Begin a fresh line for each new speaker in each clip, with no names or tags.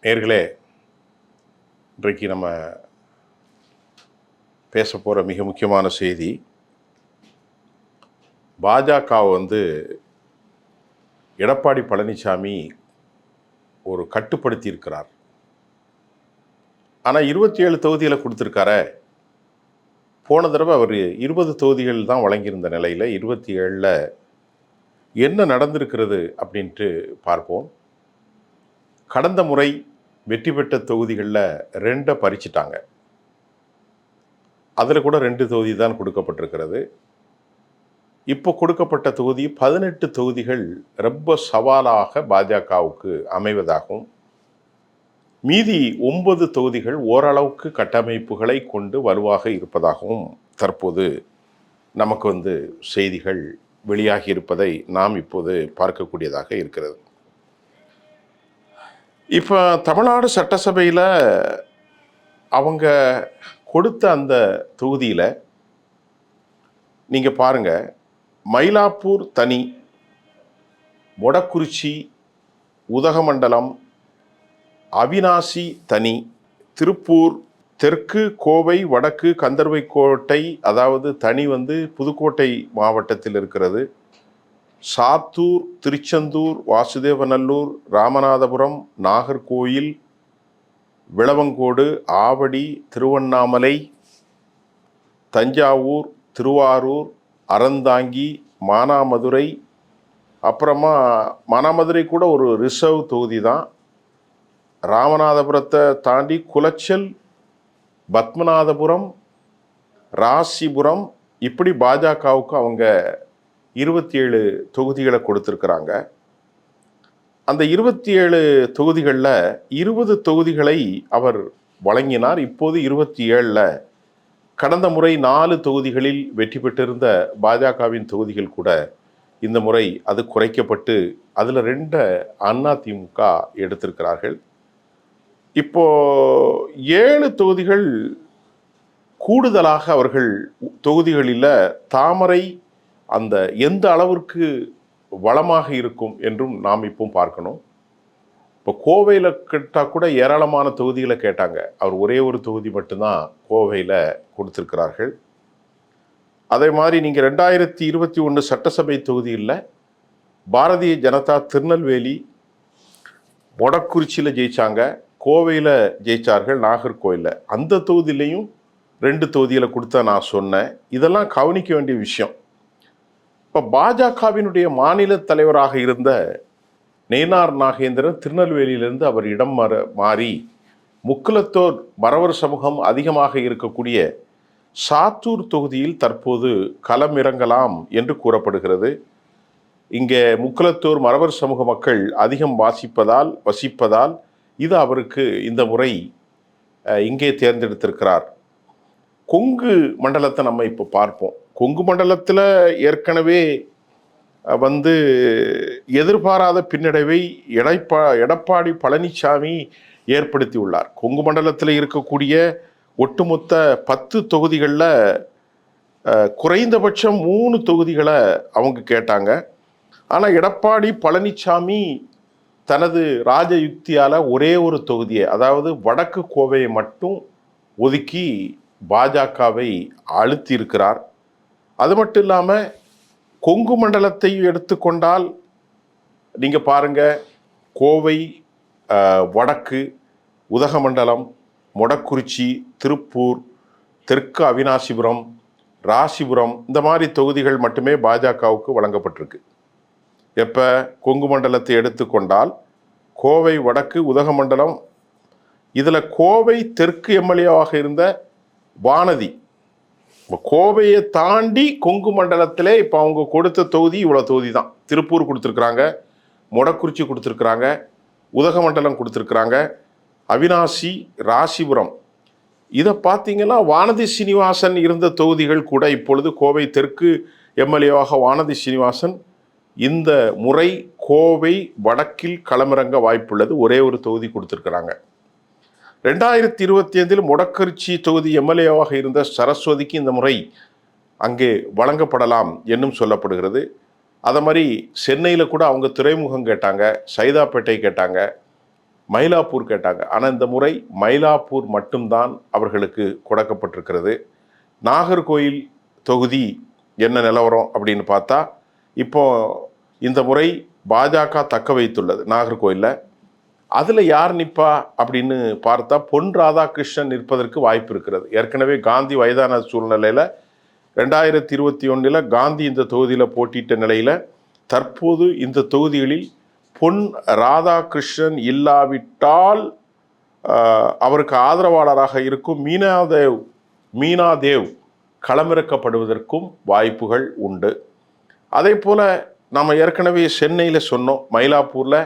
நேர்களே, இன்றைக்கு நம்ம பேச போகிற மிக முக்கியமான செய்தி, பாஜகவை எடப்பாடி பழனிசாமி ஒரு கட்டுப்படுத்தி இருக்கிறார். ஆனால் 27 தொகுதிகளை கொடுத்துருக்கார. போன தடவை அவர் 20 தொகுதிகள் தான் வழங்கியிருந்த நிலையில் 27ல் என்ன நடந்திருக்கிறது அப்படின்ட்டு பார்ப்போம். கடந்த முறை வெற்றி பெற்ற தொகுதிகளில் 2 பறிச்சிட்டாங்க. அதில் கூட 2 தொகுதி தான் கொடுக்கப்பட்டிருக்கிறது. இப்போ கொடுக்கப்பட்ட தொகுதி 18 தொகுதிகள் ரொம்ப சவாலாக பாஜகவுக்கு அமைவதாகவும், மீதி 9 தொகுதிகள் ஓரளவுக்கு கட்டமைப்புகளை கொண்டு வலுவாக இருப்பதாகவும் தற்போது நமக்கு செய்திகள் வெளியாகி இருப்பதை நாம் இப்போது பார்க்கக்கூடியதாக இருக்கிறது. இப்போ தமிழ்நாடு சட்டசபையில் அவங்க கொடுத்த அந்த தொகுதியில் நீங்கள் பாருங்கள், மயிலாப்பூர் தனி, மொடக்குறிச்சி, உதகமண்டலம், அவிநாசி தனி, திருப்பூர் தெற்கு, கோவை வடக்கு, கந்தர்வைக்கோட்டை, அதாவது தனி புதுக்கோட்டை மாவட்டத்தில் இருக்கிறது, சாத்தூர், திருச்செந்தூர், வாசுதேவநல்லூர், ராமநாதபுரம், நாகர்கோயில், விளவங்கோடு, ஆவடி, திருவண்ணாமலை, தஞ்சாவூர், திருவாரூர், அறந்தாங்கி, மானாமதுரை, அப்புறமா மானாமதுரை கூட ஒரு ரிசர்வ் தொகுதி தான். ராமநாதபுரத்தை தாண்டி குளச்சல், பத்மநாதபுரம், ராசிபுரம், இப்படி பாஜகவுக்கு அவங்க 27 தொகுதிகளை கொடுத்துருக்குறாங்க. அந்த 27 தொகுதிகளில் 20 தொகுதிகளை அவர் வழங்கினார். இப்போது 27ல் கடந்த முறை 4 தொகுதிகளில் வெற்றி பெற்றிருந்த பாஜகவின் தொகுதிகள் கூட இந்த முறை அது குறைக்கப்பட்டு அதில் 2 அதிமுக எடுத்திருக்கிறார்கள். இப்போ 7 தொகுதிகள் கூடுதலாக அவர்கள் தொகுதிகளில் தாமரை அந்த எந்த அளவிற்கு வளமாக இருக்கும் என்றும் நாம் இப்போ பார்க்கணும். இப்போ கோவையில் கேட்டால் கூட ஏராளமான தொகுதிகளை கேட்டாங்க. அவர் ஒரே ஒரு தொகுதி மட்டும்தான் கோவையில் கொடுத்துருக்கிறார்கள். அதே மாதிரி நீங்கள் 2021 சட்டசபை தொகுதியில் பாரதிய ஜனதா திருநெல்வேலி, மொடக்குறிச்சியில் ஜெயிச்சாங்க, கோவையில் ஜெயிச்சார்கள், நாகர்கோயிலில். அந்த தொகுதியிலையும் 2 தொகுதிகளை கொடுத்தா நான் சொன்னேன். இதெல்லாம் கவனிக்க வேண்டிய விஷயம். இப்போ பாஜகவினுடைய மாநில தலைவராக இருந்த நயினார் நாகேந்திரன் திருநெல்வேலியிலிருந்து அவர் இடம் மாறி முக்குலத்தோர் மறவர் சமூகம் அதிகமாக இருக்கக்கூடிய சாத்தூர் தொகுதியில் தற்போது களமிறங்கலாம் என்று கூறப்படுகிறது. இங்கே முக்குலத்தோர் மறவர் சமூக மக்கள் அதிகம் வசிப்பதால் இது அவருக்கு இந்த முறை இங்கே தேர்ந்தெடுத்திருக்கிறார். கொங்கு மண்டலத்தை நம்ம இப்போ பார்ப்போம். கொங்கு மண்டலத்தில் ஏற்கனவே எதிர்பாராத பின்னடைவை எடப்பாடி பழனிசாமி ஏற்படுத்தி உள்ளார். கொங்கு மண்டலத்தில் இருக்கக்கூடிய ஒட்டுமொத்த 10 தொகுதிகளில் குறைந்தபட்சம் 3 தொகுதிகளை அவங்க கேட்டாங்க. ஆனால் எடப்பாடி பழனிசாமி தனது ராஜயுக்தியால் ஒரே ஒரு தொகுதியை, அதாவது வடக்கு கோவையை மட்டும் ஒதுக்கி பாஜகவை அழுத்தி இருக்கிறார். அது மட்டும் இல்லாமல் கொங்கு மண்டலத்தை எடுத்துக்கொண்டால் நீங்கள் பாருங்கள், கோவை வடக்கு, உதகமண்டலம், மொடக்குறிச்சி, திருப்பூர், தெற்கு அவிநாசிபுரம், ராசிபுரம், இந்த மாதிரி தொகுதிகள் மட்டுமே பாஜகவுக்கு வழங்கப்பட்டிருக்கு. எப்போ கொங்கு மண்டலத்தை எடுத்துக்கொண்டால் கோவை வடக்கு, உதகமண்டலம், இதில் கோவை தெற்கு எம்எல்ஏவாக இருந்த வானதி, கோவையை தாண்டி கொங்கு மண்டலத்திலே இப்போ அவங்க கொடுத்த தொகுதி இவ்வளோ தொகுதி தான். திருப்பூர் கொடுத்துருக்குறாங்க, மொடக்குறிச்சி கொடுத்துருக்குறாங்க, உதகமண்டலம் கொடுத்துருக்குறாங்க, அவிநாசி, ராசிபுரம். இதை பார்த்தீங்கன்னா வானதி சீனிவாசன் இருந்த தொகுதிகள் கூட இப்பொழுது கோவை தெற்கு எம்எல்ஏவாக வானதி சீனிவாசன் இந்த முறை கோவை வடக்கில் களமிறங்க வாய்ப்புள்ளது. ஒரே ஒரு தொகுதி கொடுத்துருக்குறாங்க. 2025 மொடக்குறிச்சி தொகுதி எம்எல்ஏவாக இருந்த சரஸ்வதிக்கு இந்த முறை அங்கே வழங்கப்படலாம் என்னும் சொல்லப்படுகிறது. அதை மாதிரி சென்னையில் கூட அவங்க துறைமுகம் கேட்டாங்க, சைதாப்பேட்டை கேட்டாங்க, மயிலாப்பூர் கேட்டாங்க. ஆனால் இந்த முறை மயிலாப்பூர் மட்டும்தான் அவர்களுக்கு கொடுக்கப்பட்டிருக்கிறது. நாகர்கோயில் தொகுதி என்ன நிலவரம் அப்படின்னு பார்த்தா, இப்போ இந்த முறை பாஜக தக்க வைத்துள்ளது நாகர்கோயிலில். அதில் யார் நிற்பா அப்படின்னு பார்த்தா பொன் ராதாகிருஷ்ணன் நிற்பதற்கு வாய்ப்பு இருக்கிறது. ஏற்கனவே காந்தி வயதான சூழ்நிலையில் 2021 காந்தி இந்த தொகுதியில் போட்டியிட்ட நிலையில் தற்போது இந்த தொகுதிகளில் பொன் ராதாகிருஷ்ணன் இல்லாவிட்டால் அவருக்கு ஆதரவாளராக இருக்கும் மீனாதேவ் களமிறக்கப்படுவதற்கும் வாய்ப்புகள் உண்டு. அதே போல் நம்ம ஏற்கனவே சென்னையில் சொன்னோம், மயிலாப்பூரில்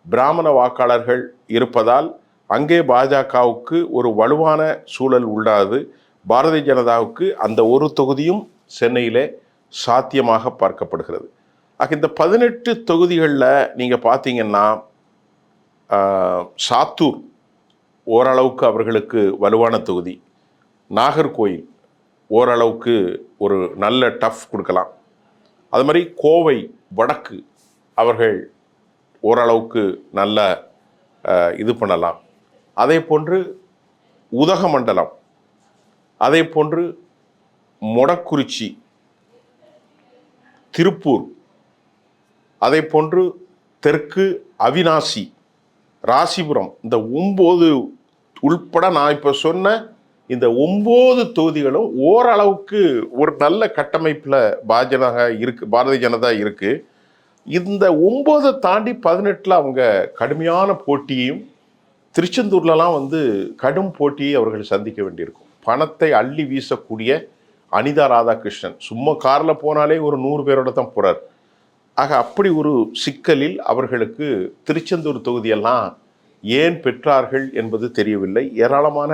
பிராமண வாக்காளர்கள் இருப்பதால் அங்கே பாஜகவுக்கு ஒரு வலுவான சூழல் உள்ளாது. பாரதிய ஜனதாவுக்கு அந்த ஒரு தொகுதியும் சென்னையிலே சாத்தியமாக பார்க்கப்படுகிறது. ஆக இந்த 18 தொகுதிகளில் நீங்கள் பார்த்தீங்கன்னா சாத்தூர் ஓரளவுக்கு அவர்களுக்கு வலுவான தொகுதி, நாகர்கோயில் ஓரளவுக்கு ஒரு நல்ல டஃப் கொடுக்கலாம். அது மாதிரி கோவை வடக்கு அவர்கள் ஓரளவுக்கு நல்ல இது பண்ணலாம். அதே போன்று உதகமண்டலம், அதே போன்று மொடக்குறிச்சி, திருப்பூர், அதே போன்று தெற்கு அவினாசி, ராசிபுரம், இந்த 9 உள்பட நான் இப்போ சொன்ன இந்த 9 தொகுதிகளும் ஓரளவுக்கு ஒரு நல்ல கட்டமைப்பில் பாரதிய ஜனதா இருக்கு. இந்த 9 தாண்டி 18 அவங்க கடுமையான போட்டியையும், திருச்செந்தூர்லலாம் கடும் போட்டியை அவர்கள் சந்திக்க வேண்டியிருக்கும். பணத்தை அள்ளி வீசக்கூடிய அனிதா ராதாகிருஷ்ணன் சும்மா காரில் போனாலே ஒரு 100 பேரோட தான் போகிறார். ஆக அப்படி ஒரு சிக்கலில் அவர்களுக்கு திருச்செந்தூர் தொகுதியெல்லாம் ஏன் பெற்றார்கள் என்பது தெரியவில்லை. ஏராளமான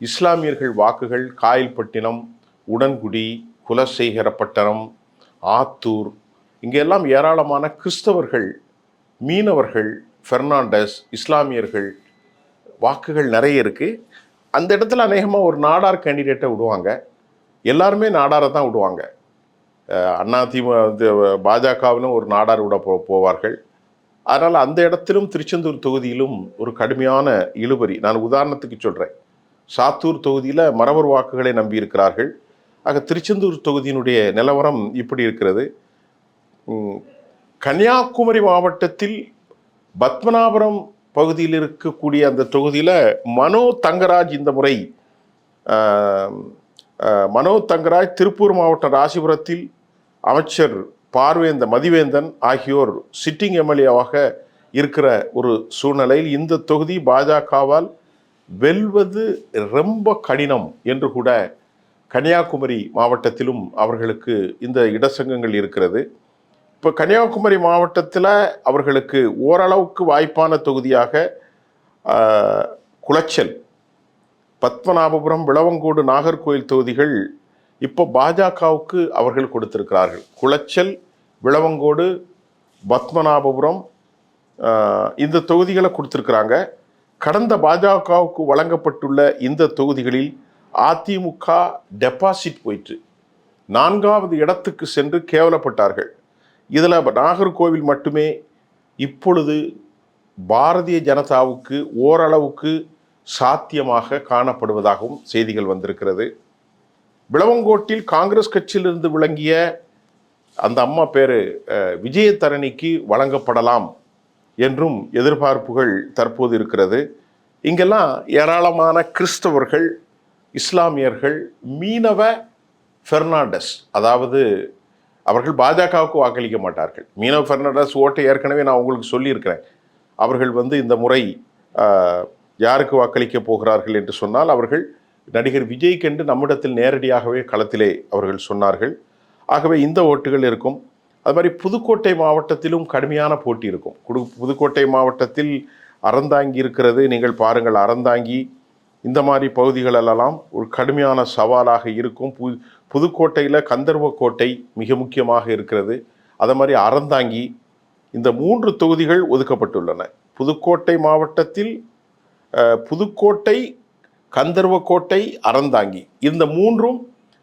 இஸ்லாமியர்கள் வாக்குகள் காயல்பட்டினம், உடன்குடி, குலசேகரப்பட்டணம், ஆத்தூர், இங்கெல்லாம் ஏராளமான கிறிஸ்தவர்கள், மீனவர்கள், பெர்னாண்டஸ், இஸ்லாமியர்கள் வாக்குகள் நிறைய இருக்குது. அந்த இடத்துல அநேகமாக ஒரு நாடார் கேண்டிடேட்டை விடுவாங்க. எல்லாருமே நாடாரை தான் விடுவாங்க. பாஜகவிலும் ஒரு நாடார் விட போவார்கள். அதனால் அந்த இடத்திலும் திருச்செந்தூர் தொகுதியிலும் ஒரு கடுமையான இழுபறி. நான் உதாரணத்துக்கு சொல்கிறேன், சாத்தூர் தொகுதியில் மறவர் வாக்குகளை நம்பியிருக்கிறார்கள். ஆக திருச்செந்தூர் தொகுதியினுடைய நிலவரம் இப்படி இருக்கிறது. கன்னியாகுமரி மாவட்டத்தில் பத்மநாபுரம் பகுதியில் இருக்கக்கூடிய அந்த தொகுதியில் மனோ தங்கராஜ் இந்த முறை திருப்பூர் மாவட்டம் ராசிபுரத்தில் அமைச்சர் மதிவேந்தன் ஆகியோர் சிட்டிங் எம்எல்ஏவாக இருக்கிற ஒரு சூழ்நிலையில் இந்த தொகுதி பாஜகவால் வெல்வது ரொம்ப கடினம் என்று கூட கன்னியாகுமரி மாவட்டத்திலும் அவர்களுக்கு இந்த இடசங்கங்கள் இருக்கிறது. இப்போ கன்னியாகுமரி மாவட்டத்தில் அவர்களுக்கு ஓரளவுக்கு வாய்ப்பான தொகுதியாக குளச்சல், பத்மநாபபுரம், விளவங்கோடு, நாகர்கோயில் தொகுதிகள் இப்போ பாஜகவுக்கு அவர்கள் கொடுத்திருக்கிறார்கள். குளச்சல், விளவங்கோடு, பத்மநாபபுரம் இந்த தொகுதிகளை கொடுத்துருக்குறாங்க. கடந்த பாஜகவுக்கு வழங்கப்பட்டுள்ள இந்த தொகுதிகளில் அதிமுக டெபாசிட் போயிற்று, 4வது இடத்துக்கு சென்று கேவலப்பட்டார்கள். இதில் நாகர்கோவில் மட்டுமே இப்பொழுது பாரதிய ஜனதாவுக்கு ஓரளவுக்கு சாத்தியமாக காணப்படுவதாகவும் செய்திகள் வந்திருக்கிறது. விளவங்கோட்டில் காங்கிரஸ் கட்சியிலிருந்து விளங்கிய அந்த அம்மா பேர் விஜயதரணிக்கு வழங்கப்படலாம் என்றும் எதிர்பார்ப்புகள் தற்போது இருக்கிறது. இங்கெல்லாம் ஏராளமான கிறிஸ்தவர்கள், இஸ்லாமியர்கள், மீனவ பெர்னாண்டஸ், அதாவது அவர்கள் பாஜகவுக்கு வாக்களிக்க மாட்டார்கள். மீனவ பெர்னாண்டஸ் ஓட்டை ஏற்கனவே நான் உங்களுக்கு சொல்லியிருக்கிறேன். அவர்கள் இந்த முறை யாருக்கு வாக்களிக்க போகிறார்கள் என்று சொன்னால், அவர்கள் நடிகர் விஜய்க்கென்று நம்மிடத்தில் நேரடியாகவே களத்திலே அவர்கள் சொன்னார்கள். ஆகவே இந்த ஓட்டுகள் இருக்கும். அது மாதிரி புதுக்கோட்டை மாவட்டத்திலும் கடுமையான போட்டி இருக்கும். புதுக்கோட்டை மாவட்டத்தில் அறந்தாங்கி இருக்கிறது. நீங்கள் பாருங்கள், அறந்தாங்கி இந்த மாதிரி பகுதிகளெல்லாம் ஒரு கடுமையான சவாலாக இருக்கும். புதுக்கோட்டையில் கந்தர்வக்கோட்டை மிக முக்கியமாக இருக்கிறது. அதே மாதிரி அறந்தாங்கி, இந்த 3 தொகுதிகள் ஒதுக்கப்பட்டுள்ளன. புதுக்கோட்டை மாவட்டத்தில் புதுக்கோட்டை, கந்தர்வக்கோட்டை, அறந்தாங்கி இந்த 3ம்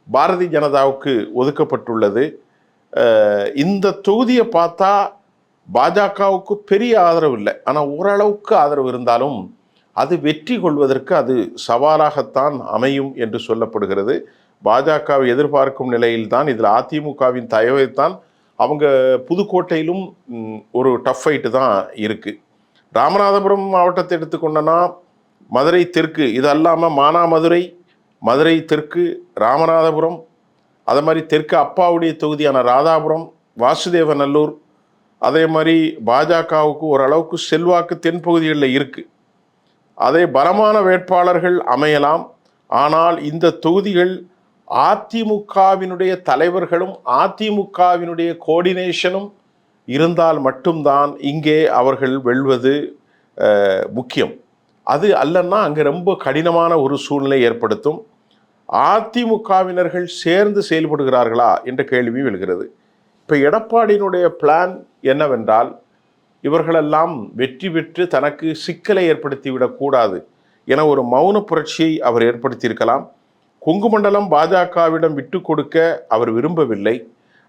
பாரதிய ஜனதாவுக்கு ஒதுக்கப்பட்டுள்ளது. இந்த தொகுதியை பார்த்தா பாஜகவுக்கு பெரிய ஆதரவு இல்லை, ஆனால் ஓரளவுக்கு ஆதரவு இருந்தாலும் அது வெற்றி கொள்வதற்கு அது சவாலாகத்தான் அமையும் என்று சொல்லப்படுகிறது. பாஜகவை எதிர்பார்க்கும் நிலையில்தான் இதில் அதிமுகவின் தயவைத்தான் அவங்க புதுக்கோட்டையிலும் ஒரு டஃப் ஃபைட்டு தான் இருக்குது. ராமநாதபுரம் மாவட்டத்தை எடுத்துக்கொண்டனா மதுரை தெற்கு, இது அல்லாமல் மானாமதுரை, மதுரை தெற்கு, ராமநாதபுரம், அதே மாதிரி தெற்கு அப்பாவுடைய தொகுதியான ராதாபுரம், வாசுதேவநல்லூர், அதே மாதிரி பாஜகவுக்கு ஓரளவுக்கு செல்வாக்கு தென்பகுதிகளில் இருக்குது. அதே பலமான வேட்பாளர்கள் அமையலாம். ஆனால் இந்த தொகுதிகள் அதிமுகவினுடைய தலைவர்களும் அதிமுகவினுடைய கோஆர்டினேஷனும் இருந்தால் மட்டும்தான் இங்கே அவர்கள் வெல்வது முக்கியம். அது அல்லன்னா அங்கே ரொம்ப கடினமான ஒரு சூழ்நிலை ஏற்படுத்தும். அதிமுகவினர்கள் சேர்ந்து செயல்படுகிறார்களா என்ற கேள்வி எழுகிறது. இப்போ எடப்பாடியினுடைய பிளான் என்னவென்றால், இவர்களெல்லாம் வெற்றி பெற்று தனக்கு சிக்கலை ஏற்படுத்திவிடக்கூடாது என ஒரு மௌன புரட்சியை அவர் ஏற்படுத்தியிருக்கலாம். கொங்கு மண்டலம் பாஜகவிடம் விட்டு கொடுக்க அவர் விரும்பவில்லை.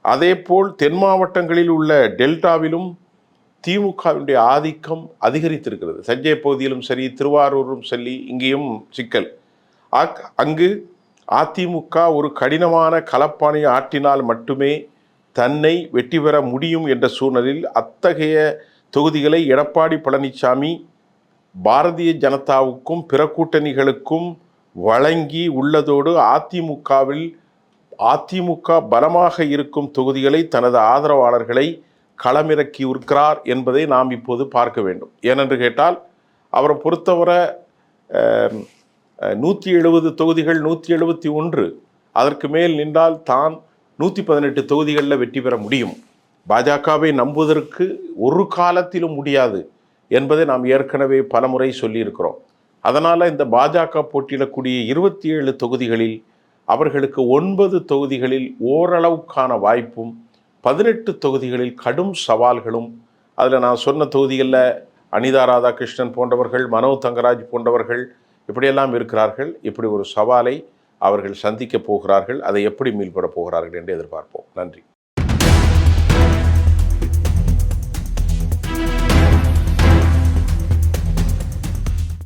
அதேபோல் தென் மாவட்டங்களில் உள்ள டெல்டாவிலும் திமுகவினுடைய ஆதிக்கம் அதிகரித்திருக்கிறது. தஞ்சை பகுதியிலும் சரி, திருவாரூரும் சரி, இங்கேயும் சிக்கல். அங்கு அதிமுக ஒரு கடினமான களப்பாணியை ஆற்றினால் மட்டுமே தன்னை வெற்றி பெற முடியும் என்ற சூழ்நிலையில் அத்தகைய தொகுதிகளை எடப்பாடி பழனிசாமி பாரதிய ஜனதாவுக்கும் பிற கூட்டணிகளுக்கும் வழங்கி உள்ளதோடு அதிமுக பலமாக இருக்கும் தொகுதிகளை தனது ஆதரவாளர்களை களமிறக்கி இருக்கிறார் என்பதை நாம் இப்போது பார்க்க வேண்டும். ஏனென்று கேட்டால், அவரை பொறுத்தவரை 170 தொகுதிகள், 171, அதற்கு மேல் நின்றால் தான் 118 தொகுதிகளில் வெற்றி பெற முடியும். பாஜகவை நம்புவதற்கு ஒரு காலத்திலும் முடியாது என்பதை நாம் ஏற்கனவே பலமுறை சொல்லியிருக்கிறோம். அதனால் இந்த பாஜக போட்டியிடக்கூடிய 27 தொகுதிகளில் அவர்களுக்கு 9 தொகுதிகளில் ஓரளவுக்கான வாய்ப்பும் 18 தொகுதிகளில் கடும் சவால்களும், அதில் நான் சொன்ன தொகுதிகளில் அனிதா ராதாகிருஷ்ணன் போன்றவர்கள், மனோ தங்கராஜ் போன்றவர்கள் இப்படியெல்லாம் இருக்கிறார்கள். இப்படி ஒரு சவாலை அவர்கள் சந்திக்க போகிறார்கள். அதை எப்படி மீள்பட போகிறார்கள் என்று எதிர்பார்ப்போம். நன்றி.